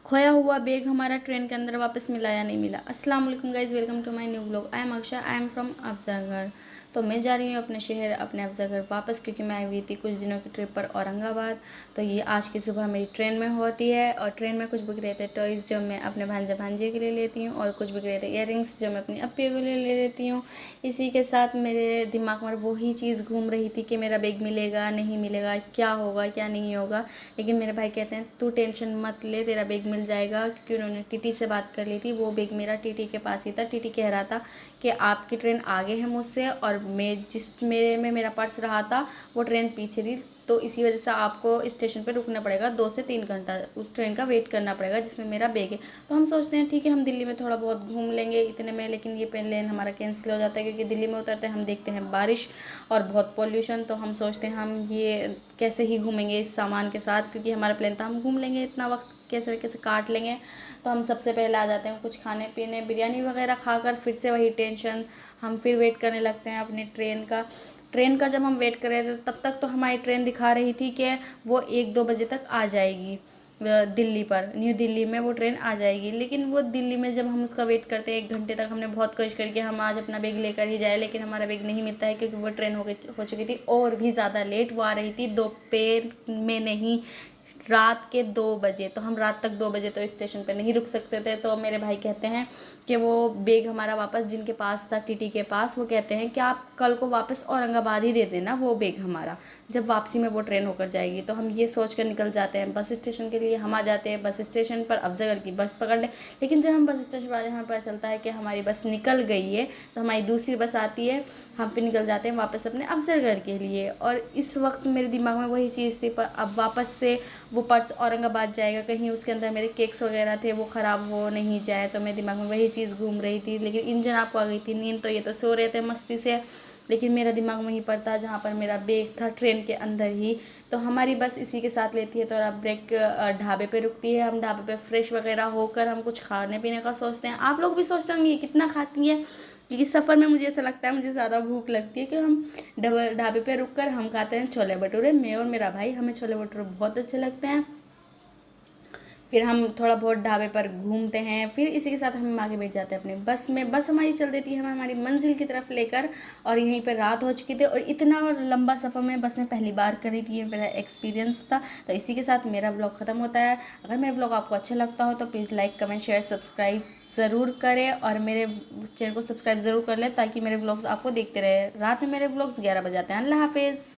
खोया हुआ बैग हमारा ट्रेन के अंदर वापस मिला या नहीं मिला। अस्सलाम वालेकुम guys, welcome to my new blog. I am Aksha, I am from Afzalgarh. तो मैं जा रही हूँ अपने शहर अपने अफजलगढ़ वापस, क्योंकि मैं आई हुई थी कुछ दिनों की ट्रिप पर औरंगाबाद। तो ये आज की सुबह मेरी ट्रेन में होती है और ट्रेन में कुछ बिक रहे थे टॉयज़ जो मैं अपने भांजा भांजे के लिए लेती हूँ, और कुछ बिक रहे थे इयररिंग्स जो मैं अपनी अप्पी के लिए ले लेती हूँ। इसी के साथ मेरे दिमाग में वही चीज़ घूम रही थी कि मेरा बैग मिलेगा नहीं मिलेगा, क्या होगा क्या नहीं होगा। लेकिन मेरे भाई कहते हैं तू टेंशन मत ले, तेरा बैग मिल जाएगा, क्योंकि उन्होंने टीटी से बात कर ली थी। वो बैग मेरा टीटी के पास ही था। टीटी कह रहा था कि आपकी ट्रेन आगे है मुझसे, और मैं जिस मेरे में मेरा पर्स रहा था वो ट्रेन पीछे थी, तो इसी वजह से आपको स्टेशन पर रुकना पड़ेगा, 2 से 3 घंटा उस ट्रेन का वेट करना पड़ेगा जिसमें मेरा बैग है। तो हम सोचते हैं ठीक है, हम दिल्ली में थोड़ा बहुत घूम लेंगे इतने में, लेकिन ये प्लेन हमारा कैंसिल हो जाता है, क्योंकि दिल्ली में उतरते हैं हम देखते हैं बारिश और बहुत पॉल्यूशन। तो हम सोचते हैं हम ये कैसे ही घूमेंगे इस सामान के साथ, क्योंकि हमारा प्लान था हम घूम लेंगे, इतना वक्त कैसे कैसे काट लेंगे। तो हम सबसे पहले आ जाते हैं कुछ खाने पीने, बिरयानी वगैरह खाकर फिर से वही टेंशन, हम फिर वेट करने लगते हैं अपनी ट्रेन का जब हम वेट कर रहे थे तब तक तो हमारी ट्रेन दिखा रही थी कि वो 1-2 बजे तक आ जाएगी। दिल्ली पर, न्यू दिल्ली में वो ट्रेन आ जाएगी। लेकिन वो दिल्ली में जब हम उसका वेट करते हैं 1 घंटे तक, हमने बहुत कोशिश करी कि हम आज अपना बैग लेकर ही जाए, लेकिन हमारा बैग नहीं मिलता है, क्योंकि वो ट्रेन हो चुकी थी और भी ज़्यादा लेट। वो आ रही थी दोपहर में नहीं, रात के 2 बजे। तो हम रात तक 2 बजे तो स्टेशन पर नहीं रुक सकते थे। तो मेरे भाई कहते हैं कि वो बैग हमारा वापस, जिनके पास था टीटी के पास, वो कहते हैं कि आप कल को वापस औरंगाबाद ही दे देना वो बैग हमारा, जब वापसी में वो ट्रेन होकर जाएगी। तो हम ये सोच कर निकल जाते हैं बस स्टेशन के लिए। हम आ जाते हैं बस स्टेशन पर अफजलगढ़ की बस पकड़ने। लेकिन जब हम बस स्टेशन पर हमें पता चलता है कि हमारी बस निकल गई है, तो हमारी दूसरी बस आती है, हम फिर निकल जाते हैं वापस अपने अफजलगढ़ के लिए। और इस वक्त मेरे दिमाग में वही चीज़ थी, पर अब वापस से वो पर्स औरंगाबाद जाएगा, कहीं उसके अंदर मेरे केक्स वगैरह थे वो ख़राब हो नहीं जाए। तो मेरे दिमाग में वही चीज़ घूम रही थी। लेकिन इंजन आपको आ गई थी नींद, तो ये तो सो रहे थे मस्ती से, लेकिन मेरा दिमाग वहीं पर था जहाँ पर मेरा बैग था, ट्रेन के अंदर ही। तो हमारी बस इसी के साथ लेती है, तो अब ब्रेक ढाबे पे रुकती है। हम ढाबे पे फ्रेश वगैरह होकर हम कुछ खाने पीने का सोचते हैं। आप लोग भी सोचते होंगे ये कितना खाती है, क्योंकि सफ़र में मुझे ऐसा लगता है मुझे ज़्यादा भूख लगती है कि हम ढाबे पे रुक कर हम खाते हैं छोले भटूरे। मैं और मेरा भाई, हमें छोले भटूरे बहुत अच्छे लगते हैं। फिर हम थोड़ा बहुत ढाबे पर घूमते हैं, फिर इसी के साथ हम आगे बैठ जाते हैं अपने बस में। बस हमारी चल देती है हमें हमारी मंजिल की तरफ लेकर, और यहीं पर रात हो चुकी थी। और इतना लंबा सफ़र मैं बस में पहली बार कर रही थी, ये मेरा एक्सपीरियंस था। तो इसी के साथ मेरा ब्लॉग ख़त्म होता है। अगर मेरा ब्लॉग आपको अच्छा लगता हो तो please like comment share subscribe ज़रूर करें, और मेरे चैनल को सब्सक्राइब ज़रूर कर लें, ताकि मेरे ब्लॉग्स आपको देखते रहे। रात में मेरे ब्लॉग्स 11 बजे आते हैं। अल्लाह हाफिज़।